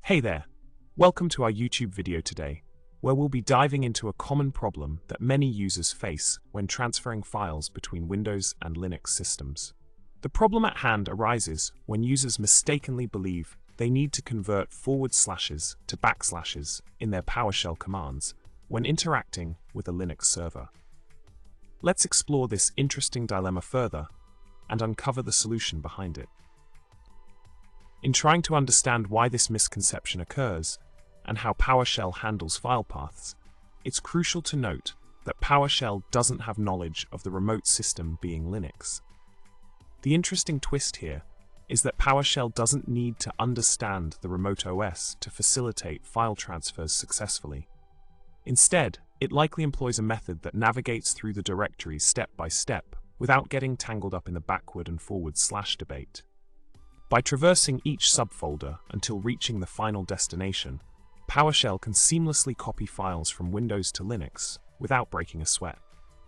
Hey there! Welcome to our YouTube video today, where we'll be diving into a common problem that many users face when transferring files between Windows and Linux systems. The problem at hand arises when users mistakenly believe they need to convert // to backslashes in their PowerShell commands when interacting with a Linux server. Let's explore this interesting dilemma further and uncover the solution behind it. In trying to understand why this misconception occurs and how PowerShell handles file paths, it's crucial to note that PowerShell doesn't have knowledge of the remote system being Linux. The interesting twist here is that PowerShell doesn't need to understand the remote OS to facilitate file transfers successfully. Instead, it likely employs a method that navigates through the directories step by step without getting tangled up in the backward and forward slash debate. By traversing each subfolder until reaching the final destination, PowerShell can seamlessly copy files from Windows to Linux without breaking a sweat.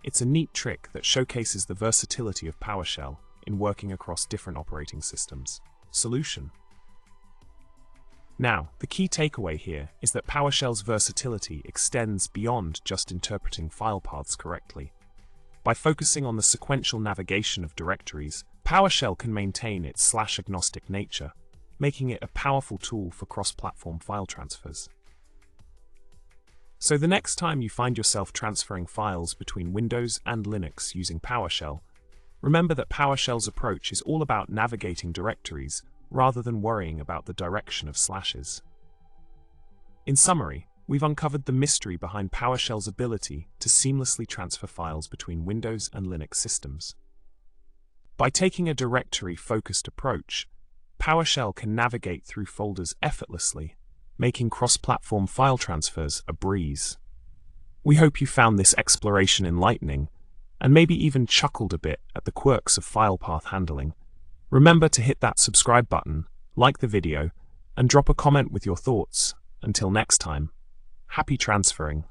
It's a neat trick that showcases the versatility of PowerShell in working across different operating systems. Solution. Now, the key takeaway here is that PowerShell's versatility extends beyond just interpreting file paths correctly. By focusing on the sequential navigation of directories, PowerShell can maintain its /agnostic nature, making it a powerful tool for cross-platform file transfers. So the next time you find yourself transferring files between Windows and Linux using PowerShell, remember that PowerShell's approach is all about navigating directories rather than worrying about the direction of slashes. In summary, we've uncovered the mystery behind PowerShell's ability to seamlessly transfer files between Windows and Linux systems. By taking a directory-focused approach, PowerShell can navigate through folders effortlessly, making cross-platform file transfers a breeze. We hope you found this exploration enlightening, and maybe even chuckled a bit at the quirks of file path handling. Remember to hit that subscribe button, like the video, and drop a comment with your thoughts. Until next time, happy transferring.